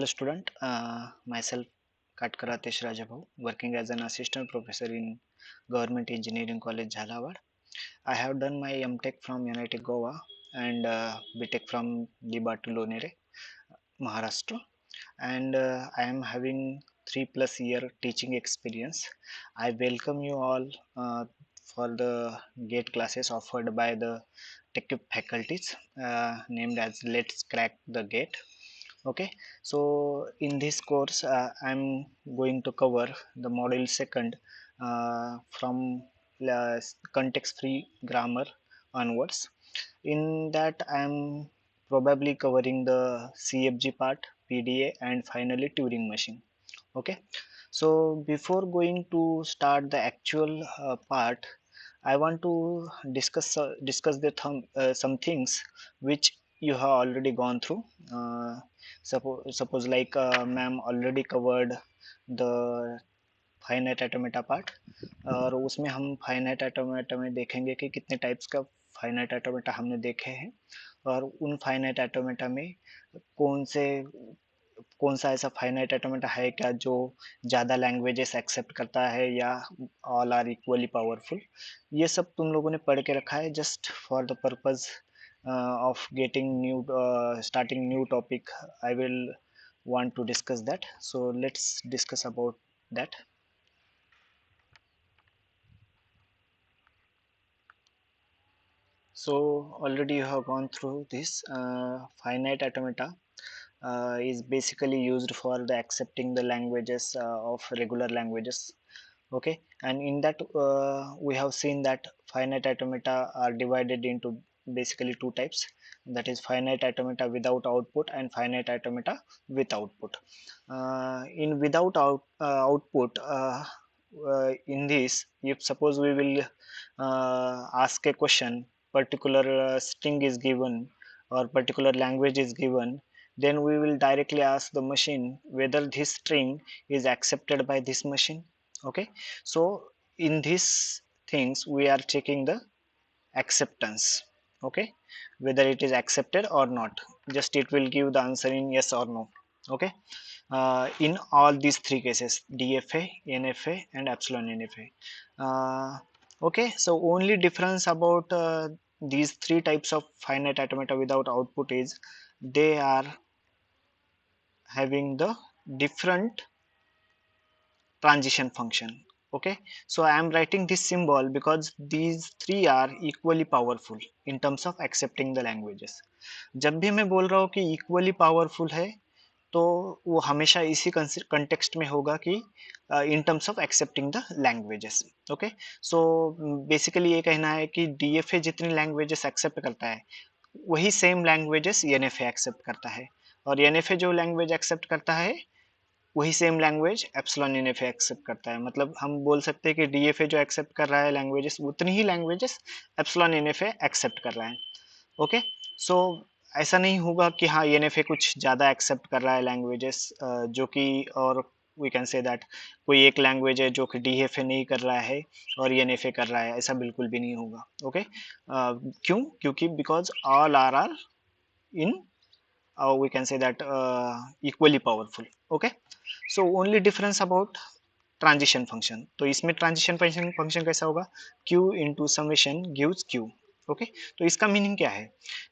Hello student, myself Katkar Atesh Rajabhav, working as an assistant professor in Government Engineering College Jhalawad. I have done my MTech from United Goa and BTech from Dibatu Lonere, Maharashtra, and I am having 3+ year teaching experience. I welcome you all for the GATE classes offered by the Tech faculties named as Let's Crack the Gate. Okay, so in this course I'm going to cover the module second from context free grammar onwards. In that I'm probably covering the CFG part, PDA, and finally Turing machine. Okay, so before going to start the actual part, I want to discuss some things which you have already gone through. Suppose like ma'am already covered the finite automata part, और उसमें हम finite automata में देखेंगे कि कितने types का finite automata हमने देखे हैं, और उन फाइनाइट ऑटोमेटा में कौन से कौन सा ऐसा फाइनाइट ऑटोमेटा है क्या जो ज़्यादा लैंग्वेजेस एक्सेप्ट करता है, या ऑल आर इक्वली पावरफुल। ये सब तुम लोगों ने पढ़ के रखा है just for the purpose of getting new starting new topic. I will want to discuss that, so let's discuss about that. So already you have gone through this. Finite automata is basically used for the accepting the languages of regular languages. Okay, and in that we have seen that finite automata are divided into basically two types, that is finite automata without output and finite automata with output. In without output, in this, if suppose we will ask a question, particular string is given or particular language is given, then we will directly ask the machine whether this string is accepted by this machine. Okay, so in these things we are checking the acceptance. Okay, whether it is accepted or not, just it will give the answer in yes or no. Okay, in all these three cases, DFA, NFA, and epsilon NFA. Okay, so only difference about these three types of finite automata without output is they are having the different transition function. Okay, so I am writing this symbol because these three are equally powerful in terms of accepting the languages. जब भी मैं बोल रहा हूँ कि equally powerful है, तो वो हमेशा इसी कंटेक्स्ट में होगा कि in terms of accepting the languages. Okay, so basically ये कहना है कि डीएफए जितनी लैंग्वेजेस एक्सेप्ट करता है वही सेम लैंग्वेजेस एनएफए एक्सेप्ट करता है, और एनएफए जो लैंग्वेज एक्सेप्ट करता है वही same language epsilon NFA accept करता है। मतलब हम बोल सकते हैं कि डीएफए जो एक्सेप्ट कर रहा है लैंग्वेजेस उतनी ही लैंग्वेजेस एप्सिलॉन एनएफए एक्सेप्ट कर रहा है। ओके, सो ऐसा नहीं होगा कि हाँ एनएफए कुछ ज़्यादा एक्सेप्ट कर रहा है लैंग्वेजेस जो कि, और वी कैन से दैट कोई एक लैंग्वेज है जो कि डीएफए नहीं कर रहा है और एनएफए कर रहा है, ऐसा बिल्कुल भी नहीं होगा। ओके, क्यों? क्योंकि because all are in we can say that equally powerful. Okay, so only difference about transition function, तो इसमें ट्रांजिशन फंक्शन कैसा होगा, q into summation gives q। Okay, तो इसका मीनिंग क्या है,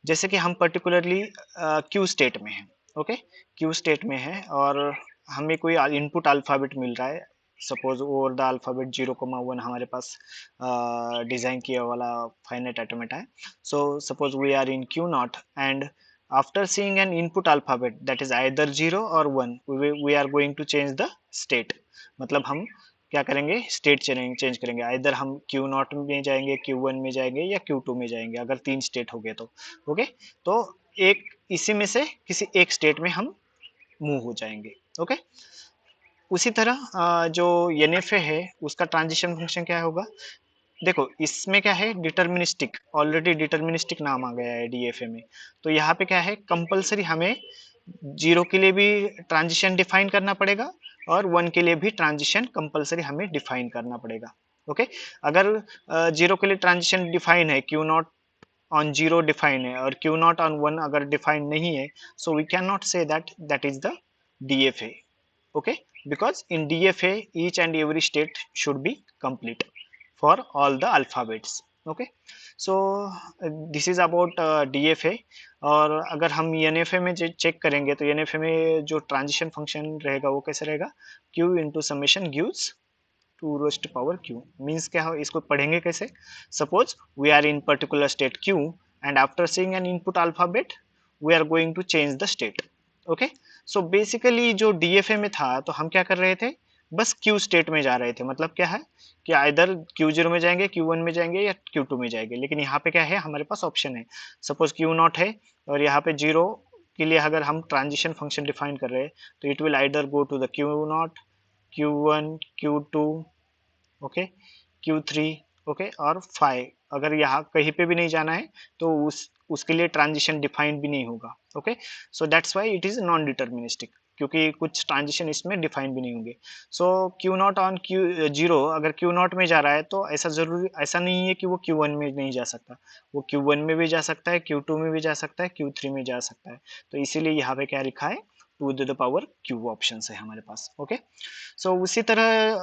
जैसे कि हम पर्टिकुलरली q स्टेट में है। ओके, q स्टेट में है और हमें कोई इनपुट अल्फाबेट मिल रहा है, सपोज ओवर द अल्फाबेट 0,1 हमारे पास डिजाइन किया वाला फाइनाइट ऑटोमेटा है। So suppose we are in q not and after seeing an input alphabet that is either 0 or 1, we are going to change the state। मतलब हम क्या करेंगे, state change करेंगे, either हम क्यू नॉट में जाएंगे, Q one में जाएंगे, या क्यू टू में जाएंगे, अगर तीन स्टेट हो गए तो। ओके, तो एक इसी में से किसी एक स्टेट में हम मूव हो जाएंगे। ओके, उसी तरह जो एनएफए है उसका ट्रांजिशन फंक्शन क्या होगा, देखो इसमें क्या है, डिटर्मिनिस्टिक, ऑलरेडी डिटर्मिनिस्टिक नाम आ गया है डीएफए में, तो यहाँ पे क्या है, कंपलसरी हमें 0 के लिए भी ट्रांजिशन डिफाइन करना पड़ेगा और 1 के लिए भी ट्रांजिशन कंपलसरी हमें डिफाइन करना पड़ेगा। ओके, अगर 0 के लिए ट्रांजिशन डिफाइन है, क्यू नॉट ऑन 0 डिफाइन है और क्यू नॉट ऑन 1 अगर डिफाइन नहीं है, so we can not say that that is the DFA. Okay, because in DFA each and every state should be complete for all the alphabets. Okay, so this is about DFA. और अगर हम NFA में check करेंगे तो NFA में जो transition function रहेगा वो कैसे रहेगा, Q into summation gives two raised power Q, means क्या हो, इसको पढ़ेंगे कैसे, suppose we are in particular state Q and after seeing an input alphabet we are going to change the state. Okay, so basically जो DFA में था तो हम क्या कर रहे थे, बस क्यू स्टेट में जा रहे थे, मतलब क्या है कि इधर क्यू जीरो में जाएंगे, क्यू वन में जाएंगे या क्यू टू में जाएंगे, लेकिन यहाँ पे क्या है, हमारे पास ऑप्शन है, सपोज क्यू नॉट है और यहाँ पे जीरो के लिए अगर हम ट्रांजिशन फंक्शन डिफाइन कर रहे हैं तो it will either go to the Q not, Q one, Q two, okay, Q3, okay, और 5, अगर यहाँ कहीं पे भी नहीं जाना है तो उसके लिए ट्रांजिशन डिफाइन भी नहीं होगा. Okay, so that's why it is non deterministic, क्योंकि कुछ ट्रांजिशन इसमें डिफाइन भी नहीं होंगे. So q naught on q zero, अगर क्यू नॉट में जा रहा है तो ऐसा नहीं है कि वो क्यू वन में नहीं जा सकता, वो क्यू वन में भी जा सकता है, क्यू टू में भी जा सकता है, क्यू थ्री में जा सकता है. तो इसीलिए यहाँ पे क्या लिखा है, two the power Q option है हमारे पास. ओके, सो उसी तरह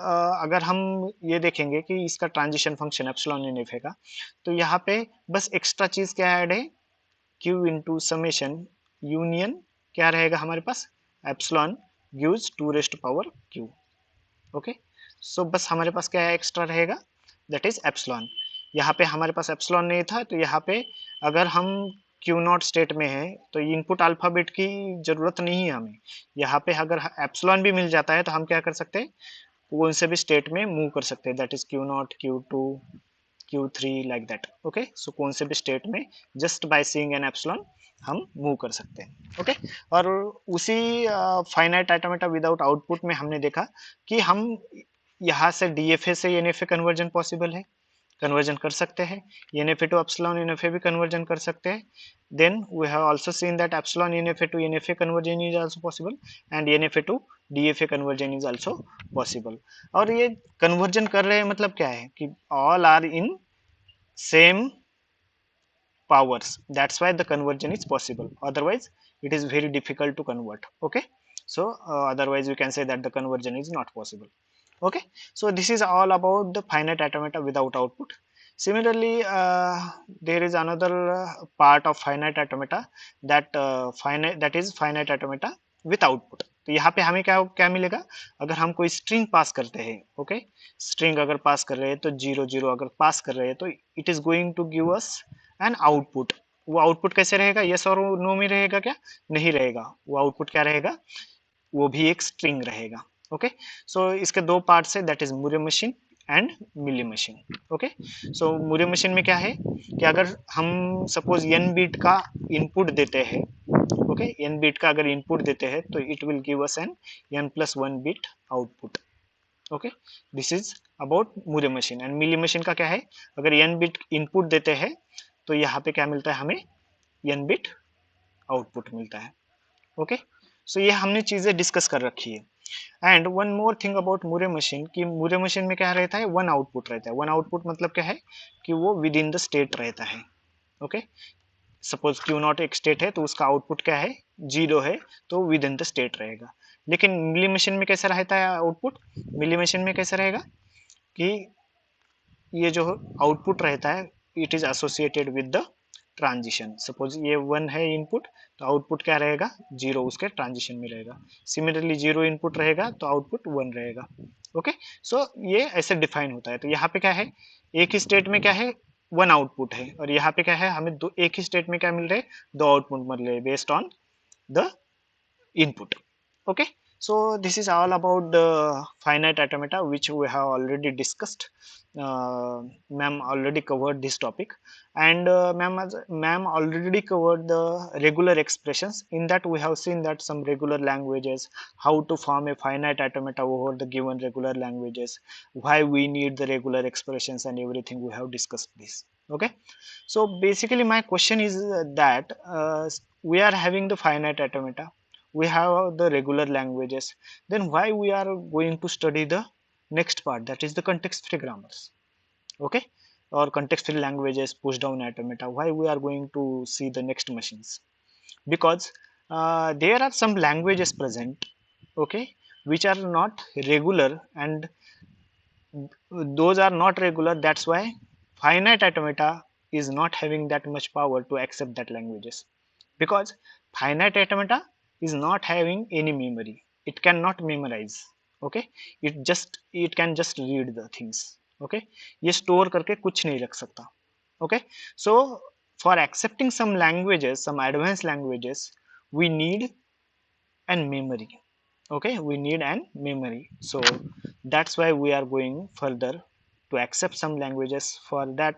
अगर हम ये देखेंगे कि इसका transition function epsilon N F का, तो यहाँ पे बस एक्स्ट्रा चीज क्या ऐड है, क्यू इंटू समेशन यूनियन क्या रहेगा हमारे पास, epsilon gives to rest power q. Okay, so बस हमारे पास क्या एक्स्ट्रा रहेगा, दैट इज एप्सिलॉन. यहाँ पे हमारे पास एप्सिलॉन नहीं था तो यहाँ पे अगर हम क्यू नॉट स्टेट में है तो इनपुट अल्फाबेट की जरूरत नहीं है हमें. यहाँ पे अगर एप्सिलॉन भी मिल जाता है तो हम क्या कर सकते हैं, कौन से भी स्टेट में मूव कर सकते हैं, that is q not, q two, q three, like that. Okay, so कौन से भी स्टेट में just by seeing an epsilon हम मूव कर सकते हैं. ओके, और उसी फाइनाइट ऑटोमेटा विदाउट आउटपुट में हमने देखा कि हम यहाँ से डीएफए से एनएफए कन्वर्जन पॉसिबल है, कन्वर्जन कर सकते हैं, एनएफए टू एप्सिलॉन एनएफए भी कन्वर्जन कर सकते हैं. Then we have also seen that epsilon NFA to NFA conversion is also possible and NFA to DFA conversion is also possible. और ये कन्वर्जन कर रहे हैं मतलब क्या है कि all are in same powers, that's why the conversion is possible, otherwise it is very difficult to convert. Okay, so otherwise we can say that the conversion is not possible. Okay, so this is all about the finite automata without output. Similarly there is another part of finite automata that is finite automata with output. तो यहाँ पे हमें क्या क्या मिलेगा, अगर हम कोई स्ट्रिंग पास करते हैं, ओके, स्ट्रिंग अगर पास कर रहे हैं तो 0 0 अगर पास कर रहे हैं तो it is going to give us an output. वो आउटपुट कैसे रहेगा, यस और नो में रहेगा क्या, नहीं रहेगा, वो आउटपुट क्या रहेगा, वो भी एक स्ट्रिंग रहेगा. ओके, सो इसके दो पार्ट्स है, that is Moore machine and Mealy machine. Okay, so Moore machine में क्या है कि अगर हम सपोज n बीट का इनपुट देते हैं, ओके, n बीट का अगर इनपुट देते हैं तो it will give us an n+1 bit output. Okay, this is about Moore machine. And Mealy machine का क्या है, अगर n बिट इनपुट देते हैं तो यहाँ पे क्या मिलता है, हमें n बिट आउटपुट मिलता है. ओके, सो ये हमने चीजें डिस्कस कर रखी है. And one more thing about Moore machine, कि मूरे मशीन में क्या रहता है, वन आउटपुट रहता है. वन आउटपुट मतलब क्या है कि वो विद इन द स्टेट रहता है. ओके, सपोज क्यू नॉट एक स्टेट है तो उसका आउटपुट क्या है, 0 है, तो विद इन द स्टेट रहेगा. लेकिन मिली मशीन में कैसा रहता है आउटपुट, मिली मशीन में कैसा रहेगा कि ये जो आउटपुट रहता है it is associated with the transition. Suppose ये 1 है इनपुट तो आउटपुट क्या रहेगा, 0 उसके ट्रांजिशन में रहेगा. सिमिलरली 0 इनपुट रहेगा तो आउटपुट 1 रहेगा. ओके, सो ये ऐसे डिफाइन होता है. तो यहाँ पे क्या है, एक ही स्टेट में क्या है, 1 आउटपुट है, और यहाँ पे क्या है, हमें दो एक ही स्टेट में क्या मिल रहे हैं, 2 आउटपुट मिल रहे हैं based on the input. Okay, so this is all about the finite automata which we have already discussed. Ma'am already covered this topic, and ma'am already covered the regular expressions. In that we have seen that some regular languages, how to form a finite automata over the given regular languages, why we need the regular expressions, and everything we have discussed this. Okay, so basically my question is that we are having the finite automata, we have the regular languages, then why we are going to study the next part, that is the context free grammars, okay, or context free languages, push down automata, why we are going to see the next machines, because there are some languages present okay, which are not regular, and those are not regular. That's why finite automata is not having that much power to accept that languages, because finite automata is not having any memory. It cannot memorize. Okay, it can just read the things. Okay, ये store करके कुछ नहीं रख सकता. Okay, so for accepting some languages, some advanced languages, we need an memory. Okay, we need an memory. So that's why we are going further to accept some languages. For that,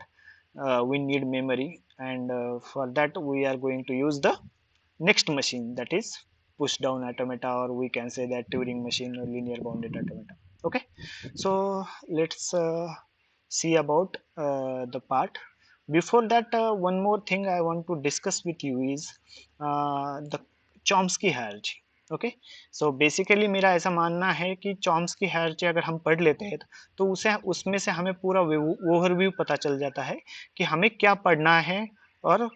we need memory, and for that we are going to use the next machine, that is push down automata, or we can say that Turing machine or linear bounded automata. Okay, so let's see about the part. Before that, one more thing I want to discuss with you is the Chomsky hierarchy. Okay, so basically मेरा ऐसा मानना है कि Chomsky hierarchy अगर हम पढ़ लेते हैं तो उसे उसमें से हमें पूरा ओवरव्यू पता चल जाता है कि हमें क्या पढ़ना है और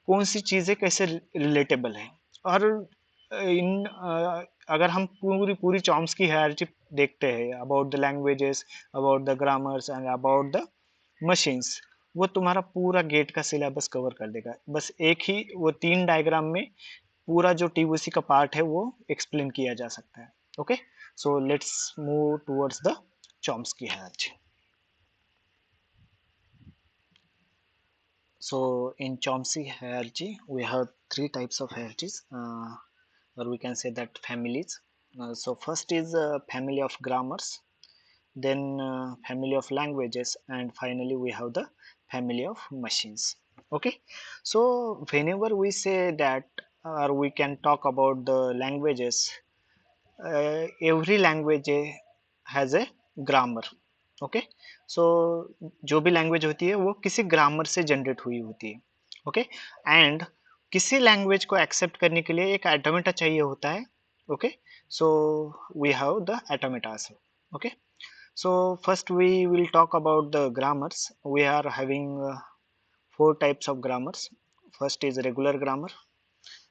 कौन सी चीज़ें कैसे रिलेटेबल है। और अगर हम पूरी पूरी चॉम्स्की हायरार्ची देखते हैं about the languages, about the grammars and about the machines, वो तुम्हारा पूरा गेट का सिलेबस कवर कर देगा। बस एक ही वो 3 डायग्राम में पूरा जो टीओसी का पार्ट है वो एक्सप्लेन किया जा सकता है। Okay, so let's move towards the Chomsky hierarchy. So in Chomsky hierarchy we have three types of hierarchies, or we can say that families. So first is family of grammars, then family of languages, and finally we have the family of machines. Okay, so whenever we say that, or we can talk about the languages, every language has a grammar. Okay, so जो भी language होती है वो किसी grammar से generate हुई होती है. ओके, एंड किसी लैंग्वेज को एक्सेप्ट करने के लिए एक एटोमेटा चाहिए होता है. Okay, so we have the automata also. Okay, so first we will talk about the grammars. We are having four types of grammars. First is regular grammar,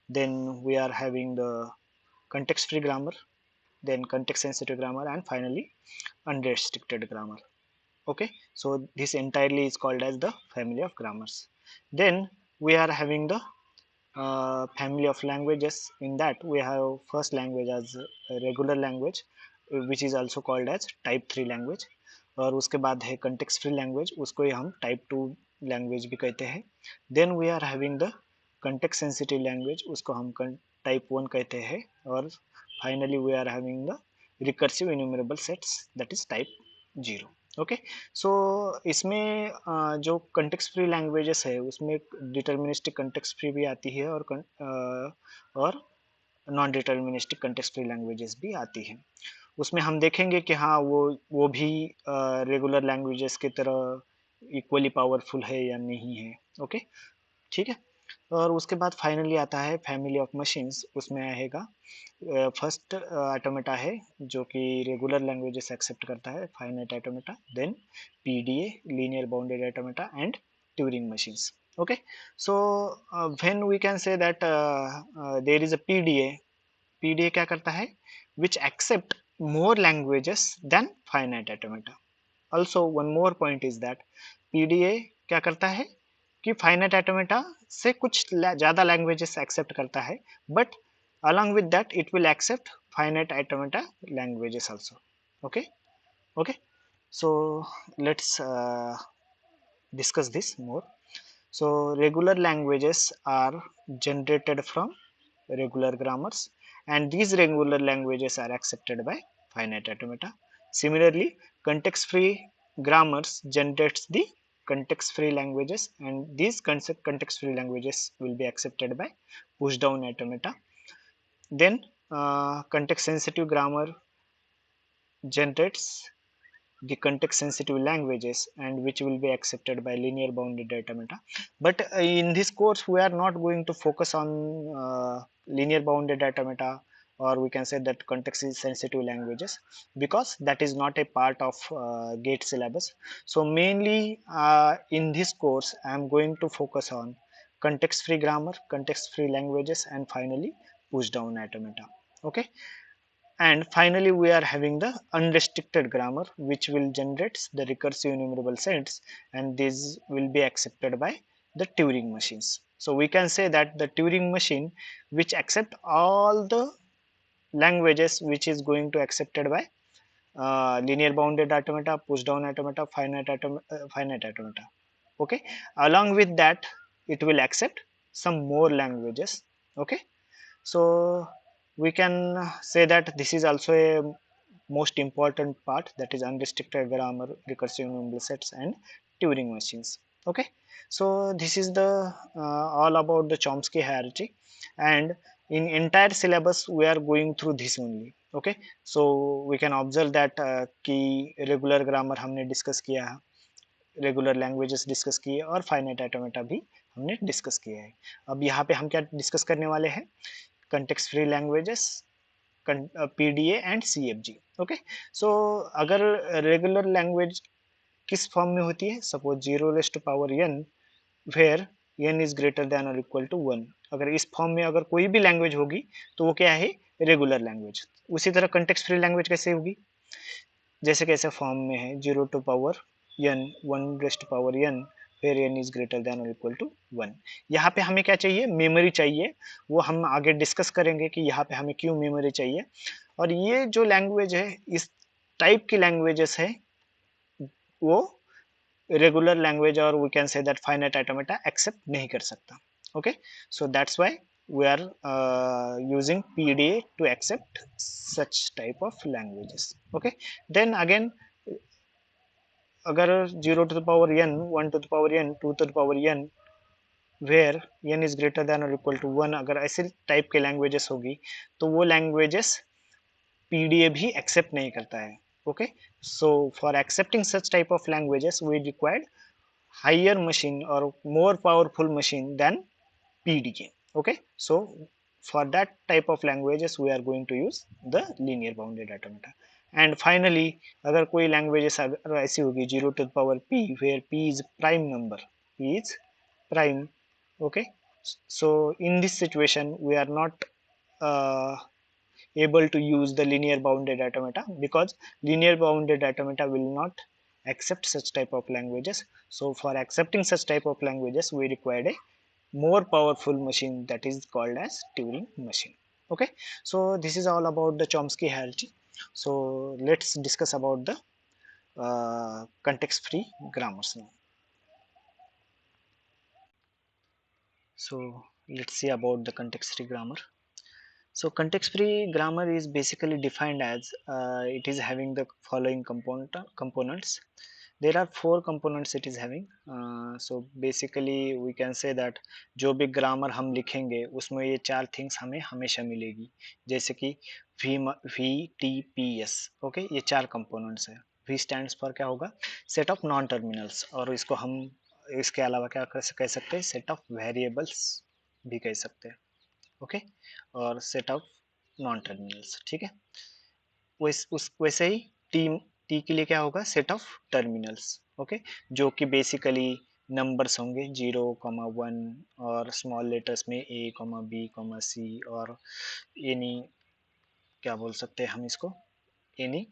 then we are having the context free grammar, then context sensitive grammar, and finally unrestricted grammar. Okay, so this entirely is called as the family of grammars. Then we are having the family of languages. In that we have first language as a regular language, which is also called as type 3 language. और उसके बाद है context free language, उसको ही हम type 2 language भी कहते हैं. Then we are having the context sensitive language, उसको हम type 1 कहते हैं. और finally we are having the recursive enumerable sets, that is type 0. Okay, सो इसमें जो कंटेक्स्ट फ्री लैंग्वेजेस है उसमें डिटर्मिनिस्टिक कंटेक्स्ट फ्री भी आती है, और non deterministic context free languages भी आती है. उसमें हम देखेंगे कि हाँ वो भी रेगुलर लैंग्वेजेस की तरह इक्वली पावरफुल है या नहीं है. ओके, ठीक है. और उसके बाद फाइनली आता है फैमिली ऑफ मशीन्स. उसमें आएगा फर्स्ट ऑटोमेटा है जो कि रेगुलर लैंग्वेजेस एक्सेप्ट करता है, finite automata, then PDA linear bounded automata, and Turing machines. Okay, so when we can say that there is a PDA. PDA क्या करता है? Which accept more languages than finite automata. Also one more point is that PDA क्या करता है कि finite automata से कुछ ज़्यादा लैंग्वेजेस एक्सेप्ट करता है, but along with that it will accept finite automata languages also. Okay, okay, so let's discuss this more. So regular languages are generated from regular grammars, and these regular languages are accepted by finite automata. Similarly, context free grammars generates the context free languages, and these context free languages will be accepted by push down automata. Then context sensitive grammar generates the context sensitive languages, and which will be accepted by linear bounded automata. But in this course we are not going to focus on linear bounded automata, or we can say that context sensitive languages, because that is not a part of GATE syllabus. So mainly in this course I am going to focus on context free grammar, context free languages, and finally push down automata. Okay, And finally we are having the unrestricted grammar, which will generate the recursive enumerable sets, and these will be accepted by the Turing machines. So we can say that the Turing machine which accept all the languages which is going to accepted by linear bounded automata, push down automata, finite automata. Okay, along with that it will accept some more languages. Okay, so we can say that this is also a most important part, that is unrestricted grammar, recursive enumerable sets, and Turing machines. Okay, so this is the all about the Chomsky hierarchy, and in entire syllabus we are going through this only. Okay, so we can observe that कि regular grammar हमने discuss किया, regular languages discuss किए, और finite automata भी हमने discuss किया है. अब यहाँ पे हम क्या डिस्कस करने वाले हैं? Context free languages, PDA and CFG. Okay, so अगर रेगुलर लैंग्वेज किस फॉर्म में होती है? Suppose 0 raised to power n where n is greater than और इक्वल टू 1. अगर इस फॉर्म में अगर कोई भी लैंग्वेज होगी तो वो क्या है? Regular language. उसी तरह कंटेक्स्ट फ्री लैंग्वेज कैसे होगी? जैसे कैसे फॉर्म में है 0 to power n, 1 raised to power n, फिर n इज ग्रेटर देन और इक्वल टू 1. यहाँ पे हमें क्या चाहिए? मेमोरी चाहिए. वो हम आगे डिस्कस करेंगे कि यहाँ पे हमें क्यों मेमोरी चाहिए. और ये जो लैंग्वेज है, इस टाइप की लैंग्वेजेस है, वो रेगुलर लैंग्वेज और we can say that finite automata accept नहीं कर सकता. Okay, so that's why we are using PDA to accept such type of languages. Okay, then again अगर 0 to the power n, 1 to the power n, 2 to the power n, where n is greater than और equal to 1, अगर ऐसे type के languages होगी तो वो languages PDA भी accept नहीं करता है. Okay, so for accepting such type of languages we required higher machine or more powerful machine than PDA. Okay, so for that type of languages we are going to use the linear bounded automata. And finally अगर कोई languages अगर ऐसी होगी 0 to the power p where p is prime number, p is prime. Okay, so in this situation we are not uh, able to use the linear bounded automata, because linear bounded automata will not accept such type of languages. So for accepting such type of languages we required a more powerful machine, that is called as Turing machine. Okay, so this is all about the Chomsky hierarchy. So let's discuss about the context free grammars now. So let's see about the context free grammar. So context-free grammar is basically defined as it is having the following components. There are 4 components it is having. So basically we can say that जो भी grammar हम लिखेंगे उसमें ये 4 things हमें हमेशा मिलेगी. जैसे कि VTPS. ओके, ये 4 components है. V stands for क्या होगा? Set of non-terminals, और इसको हम इसके अलावा क्या कह सकते हैं? Set of variables भी कह सकते हैं. ओके, और सेट ऑफ नॉन टर्मिनल्स. ठीक है, वैसे ही टी टी के लिए क्या होगा? Set of terminals. ओके, जो कि बेसिकली नंबर्स होंगे 0, 1, और स्मॉल लेटर्स में A, B, C, और एनी, क्या बोल सकते हैं हम इसको? Any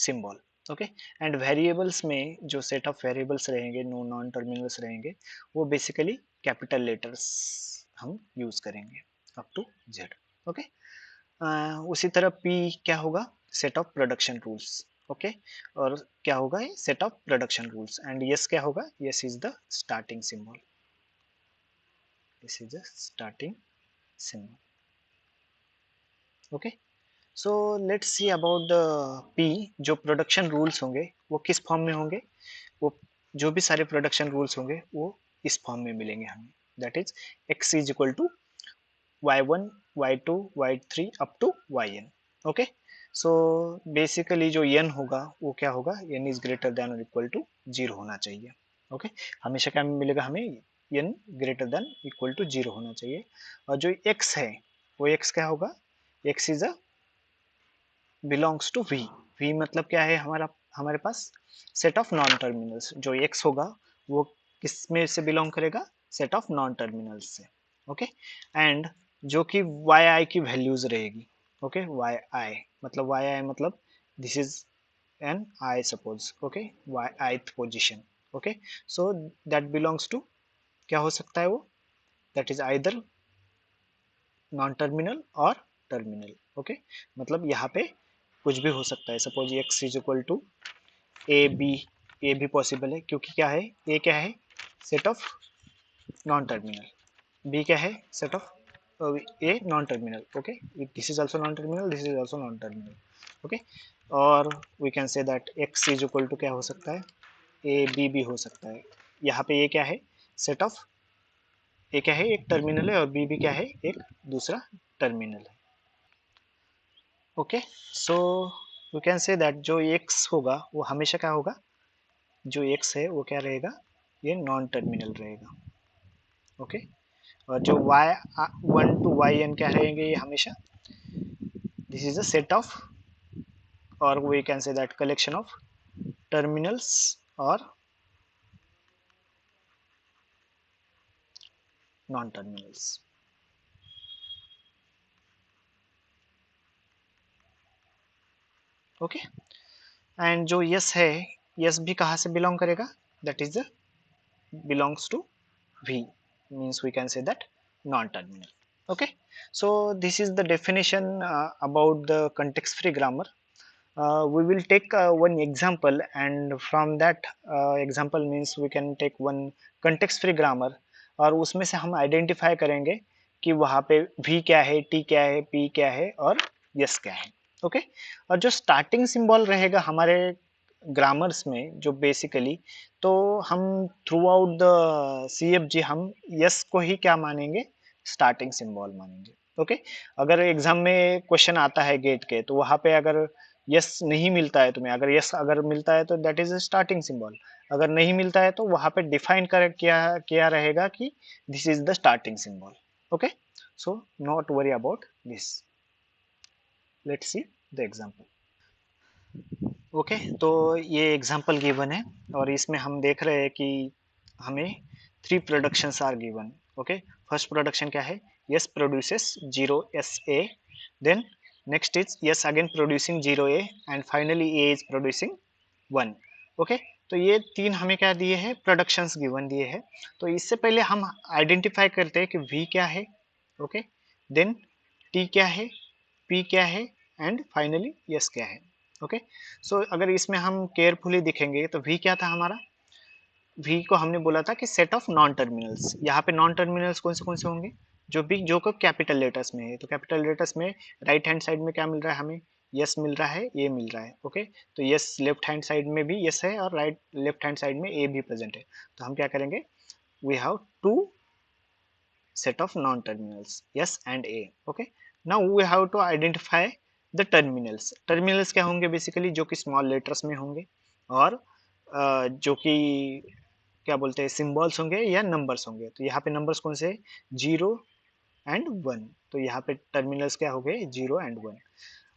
symbol. Okay, and variables में जो सेट ऑफ वेरिएबल्स रहेंगे, नो नॉन टर्मिनल्स रहेंगे, वो बेसिकली कैपिटल लेटर्स हम यूज करेंगे अप टू जेड. ओके, उसी तरह पी क्या होगा? Set of production rules. Okay, और क्या होगा? ये set of production rules. And yes क्या होगा? Yes is the starting symbol. This is the starting symbol. Okay, so let's see about the P. जो प्रोडक्शन रूल्स होंगे वो किस फॉर्म में होंगे? वो जो भी सारे प्रोडक्शन रूल्स होंगे वो इस फॉर्म में मिलेंगे हमें. That is x is equal to y1, y2, y3 up to yn. Okay, so basically जो n होगा वो क्या होगा? n इज ग्रेटर देन और इक्वल टू 0 होना चाहिए. ओके, हमेशा क्या मिलेगा हमें? n greater than equal to 0 होना चाहिए. और जो x है वो x क्या होगा? x is a belongs to v. v मतलब क्या है? हमारे पास सेट ऑफ नॉन टर्मिनल्स. जो x होगा वो किस में से बिलोंग करेगा? सेट ऑफ नॉन टर्मिनल्स से. ओके, एंड जो कि yi की वैल्यूज रहेगी. ओके, yi मतलब yi मतलब this is an I suppose, okay, y ith position, okay, so that belongs to, क्या हो सकता है वो, that is either non terminal और टर्मिनल, ओके, मतलब यहाँ पे कुछ भी हो सकता है, suppose x is equal to A B, A भी पॉसिबल है क्योंकि क्या है, ए क्या है, set of non terminal, B क्या है, set of a non terminal, okay, this is also non terminal, this is also non terminal, okay, और we can say that x is equal to क्या हो सकता है, A B भी हो सकता है, यहाँ पे ए क्या है, सेट ऑफ, ए क्या है, एक टर्मिनल है और बी भी क्या है, एक दूसरा टर्मिनल है, okay, so we can say that जो एक्स होगा वो हमेशा क्या होगा, जो एक्स है वो क्या रहेगा, ये नॉन टर्मिनल रहेगा, ओके, और जो y one to y n क्या रहेंगे, ये हमेशा this is a set of, और we can say that collection of terminals और नॉन टर्मिनल्स, ओके, एंड जो यस है, यस भी कहाँ से बिलोंग करेगा, that is the belongs to V, means we can say that non-terminal, okay, so this is the definition about the context free grammar. We will take one example, and from that example means we can take one context free grammar, और उसमें से हम identify करेंगे कि वहाँ पे V क्या है, T क्या है, P क्या है और yes क्या है, ओके, और जो स्टार्टिंग सिंबल रहेगा हमारे ग्रामर्स में जो बेसिकली, तो हम थ्रू आउट द CFG हम यस को ही क्या मानेंगे, स्टार्टिंग सिंबल मानेंगे, ओके, अगर एग्जाम में क्वेश्चन आता है गेट के, तो वहाँ पे अगर यस नहीं मिलता है तुम्हें, अगर यस अगर मिलता है तो that is a starting symbol, अगर नहीं मिलता है तो वहाँ पे डिफाइन कर क्या क्या रहेगा कि this is the starting symbol, okay, so not worry about this, let's see the example, okay, तो ये एग्जांपल गिवन है और इसमें हम देख रहे हैं कि हमें 3 productions are given, okay, first production क्या है, S produces 0 S A, then next is S again producing 0 A, and finally A is producing 1, okay, तो ये 3 हमें क्या दिए हैं, प्रोडक्शंस गिवन दिए हैं, तो इससे पहले हम आइडेंटिफाई करते हैं कि वी क्या है, ओके, देन टी क्या है, पी क्या है एंड फाइनली यस क्या है, ओके, सो अगर इसमें हम केयरफुली दिखेंगे तो वी क्या था हमारा, वी को हमने बोला था कि सेट ऑफ नॉन टर्मिनल्स, यहाँ पे नॉन टर्मिनल्स कौन से होंगे, जो भी जो को कैपिटल लेटर्स में है, तो कैपिटल लेटर्स में राइट हैंड साइड में क्या मिल रहा है हमें, यस मिल रहा है, ए मिल रहा है, ओके, तो यस लेफ्ट हैंड साइड में भी यस है और राइट लेफ्ट हैंड साइड में ए भी प्रेजेंट है, तो हम क्या करेंगे, we have to set of non-terminals yes and a, okay, now we have to identify the terminals क्या होंगे बेसिकली, जो कि स्मॉल लेटर्स में होंगे और जो कि क्या बोलते हैं सिंबल्स होंगे या नंबर्स होंगे, तो यहाँ पे नंबर्स कौन से, 0 and 1, तो यहाँ पे टर्मिनल्स क्या हो गए, 0 and 1,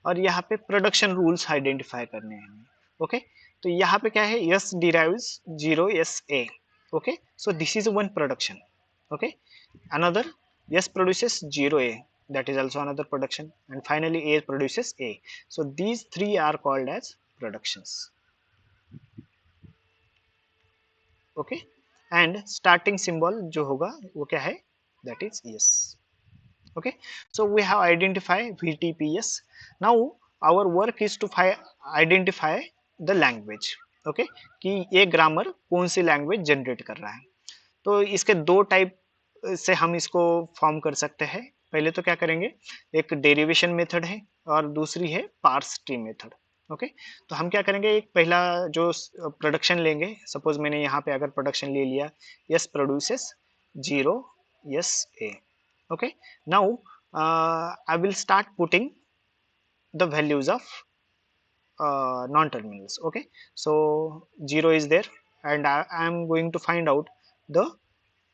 और यहाँ पे प्रोडक्शन रूल्स आइडेंटिफाई करने हैं, ओके, तो यहाँ पे क्या है, yes derives 0 S A, okay, so this is one production, okay, another yes produces 0 a, that is also another production, and finally a produces a, so these three are called as productions, okay, and starting symbol जो होगा वो क्या है, that is yes, okay, so we have identified VTPS, now our work is to identify the language, okay, कि ये grammar कौन सी language generate कर रहा है, तो इसके दो टाइप से हम इसको फॉर्म कर सकते हैं, पहले तो क्या करेंगे, एक डेरिवेशन मेथड है और दूसरी है पार्स ट्री मेथड, ओके, तो हम क्या करेंगे, एक पहला जो प्रोडक्शन लेंगे, सपोज मैंने यहाँ पे अगर प्रोडक्शन ले लिया, yes produces 0 yes A, okay, now I will start putting the values of non-terminals, okay, so 0 is there and I am going to find out the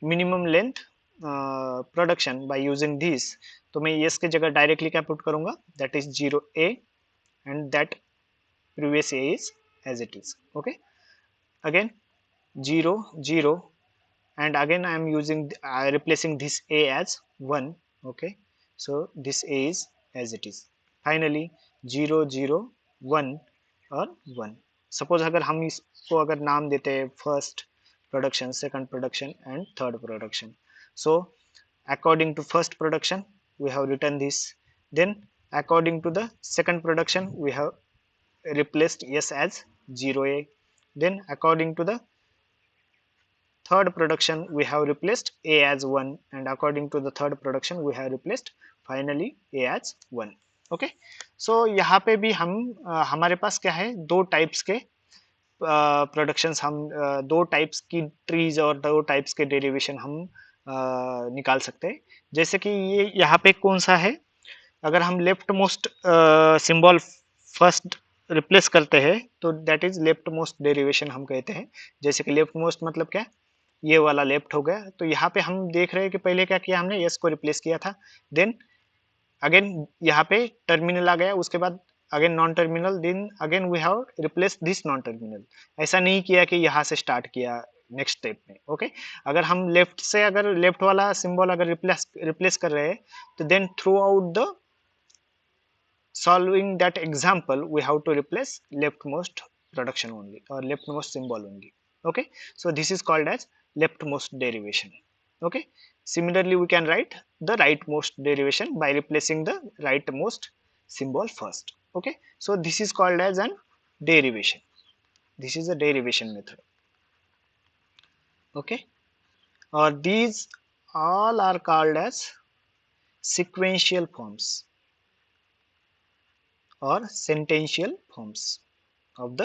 minimum length production by using this, तो मैं S की जगह directly क्या put करूंगा, that is 0 A and that previous A is as it is, okay, again 0 0 and again I am using replacing this a as 1, okay, so this a is as it is, finally 0 0 1 और 1। Suppose अगर हम इसको अगर नाम देते हैं first production, second production and third production, so according to first production we have written this, then according to the second production we have replaced s as 0a, then according to the third production we have replaced a as 1, and according to the third production we have replaced finally a as 1। Okay, सो यहाँ पे भी हम हमारे पास क्या है, दो types के productions, हम दो टाइप्स की ट्रीज और दो टाइप्स के डेरिवेशन हम निकाल सकते हैं। जैसे कि ये यहाँ पे कौन सा है, अगर हम left most symbol first replace करते हैं तो that is left most derivation हम कहते हैं। जैसे कि लेफ्ट मोस्ट मतलब क्या, ये वाला लेफ्ट हो गया, तो यहाँ पे हम देख रहे हैं कि पहले क्या किया हमने, यस को रिप्लेस किया था, देन अगेन यहाँ पे टर्मिनल आ गया, उसके बाद again non terminal, then again we have replace this non terminal. ऐसा नहीं किया कि यहाँ से स्टार्ट किया नेक्स्ट स्टेप में। ओके, अगर हम लेफ्ट से अगर लेफ्ट वाला सिंबल अगर रिप्लेस रिप्लेस कर रहे हैं तो then throughout the solving that example we have to replace leftmost production only or leftmost symbol only। Okay, so this is called as leftmost derivation। Okay, similarly we can write the rightmost derivation by replacing the rightmost symbol first। Okay, so this is called as an derivation, this is a derivation method। Okay, or these all are called as sequential forms or sentential forms of the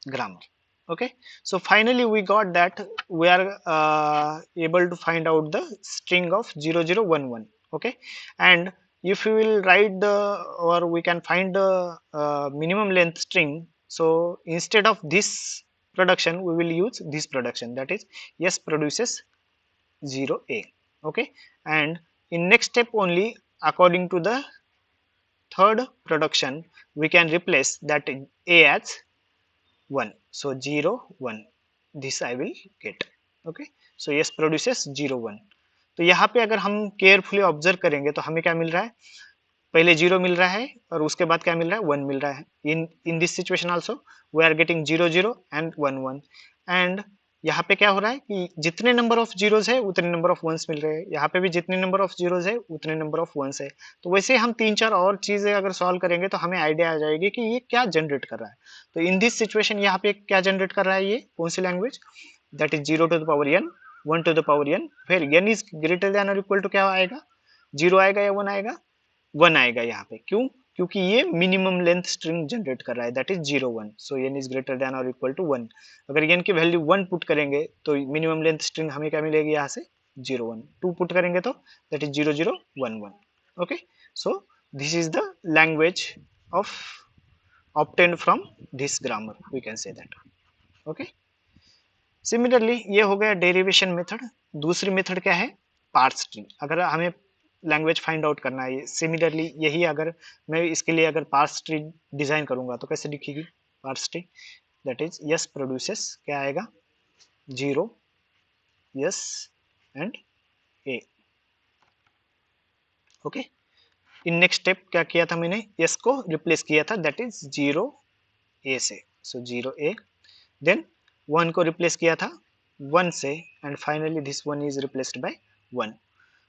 grammar। Okay, so finally we got that we are able to find out the string of 0011। Okay, and if we will write the, or we can find the minimum length string, so instead of this production we will use this production, that is s produces 0a। Okay, and in next step only, according to the third production we can replace that a as 1, so 0 1 this I will get। okay, so yes produces 0 1। तो यहाँ पे अगर हम carefully observe करेंगे तो हमें क्या मिल रहा है, पहले 0 मिल रहा है और उसके बाद क्या मिल रहा है, 1 मिल रहा है। In this situation also we are getting 0 0 and 1 1, and यहाँ पे क्या हो रहा है कि जितने नंबर ऑफ जीरोज है उतने नंबर ऑफ वंस मिल रहे हैं, यहाँ पे भी जितने नंबर ऑफ जीरोज है उतने नंबर ऑफ वंस है। तो वैसे हम तीन चार और चीजें अगर सॉल्व करेंगे तो हमें आइडिया आ जाएगी कि ये क्या जनरेट कर रहा है। तो इन दिस सिचुएशन यहाँ पे क्या जनरेट कर रहा है, ये कौन सी language, that is 0 to the power n 1 to the power n, फिर n इज ग्रेटर देन और इक्वल टू क्या आएगा, 0 आएगा या 1 आएगा, 1 आएगा यहाँ पे। क्यों, क्योंकि ये मिनिमम लेंथ स्ट्रिंग जनरेट कर रहा है, that is 0 1, so n is greater than और इक्वल टू 1। अगर n की वैल्यू 1 पुट करेंगे तो मिनिमम लेंथ स्ट्रिंग हमें क्या मिलेगी, यहाँ से 0 1, 2 पुट करेंगे तो that is 0 0 1 1। Okay, so this is the language of obtained from this grammar, we can say that। okay, similarly ये हो गया डेरिवेशन मेथड। दूसरी मेथड क्या है, पार्स ट्री। अगर हमें लैंग्वेज फाइंड आउट करना है, सिमिलरली यही अगर मैं इसके लिए अगर पार्स ट्री डिजाइन करूंगा तो कैसे दिखेगी parse tree, that is S produces क्या आएगा, 0 S and A. Okay, in next step क्या किया था मैंने, यस को रिप्लेस किया था, दैट इज 0 ए से, सो 0 ए, देन 1 को रिप्लेस किया था 1 से, and finally this 1 is replaced by 1।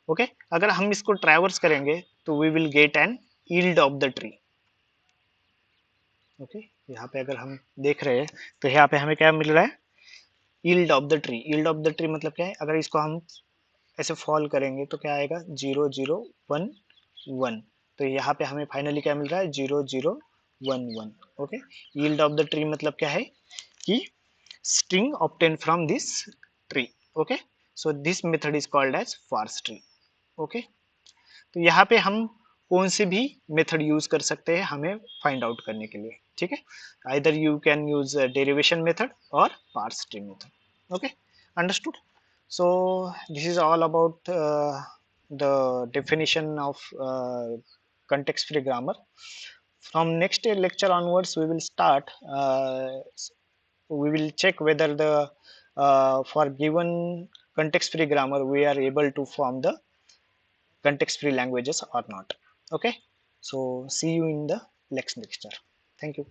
Okay, अगर हम इसको ट्रैवर्स करेंगे तो we will get an yield of the tree. Okay, यहाँ पे अगर हम देख रहे हैं तो यहाँ पे हमें क्या मिल रहा है, yield of the tree. Yield of the tree मतलब क्या है, अगर इसको हम ऐसे फॉल करेंगे तो क्या आएगा, 0 0 1 1, तो यहाँ पे हमें फाइनली क्या मिल रहा है, 0 0 1 1। Okay, yield of the tree मतलब क्या है कि string obtained from this tree। okay, so this method is called as parse tree। okay, तो यहाँ पे हम कौन सी भी मेथड यूज कर सकते हैं हमें फाइंड आउट करने के लिए, ठीक है। Either you can use derivation method और parse tree method. Okay, understood. So this is all about the definition of context free grammar। From next lecture onwards we will start we will check whether the for given context free grammar we are able to form the context free languages or not। okay, So see you in the next lecture. Thank you.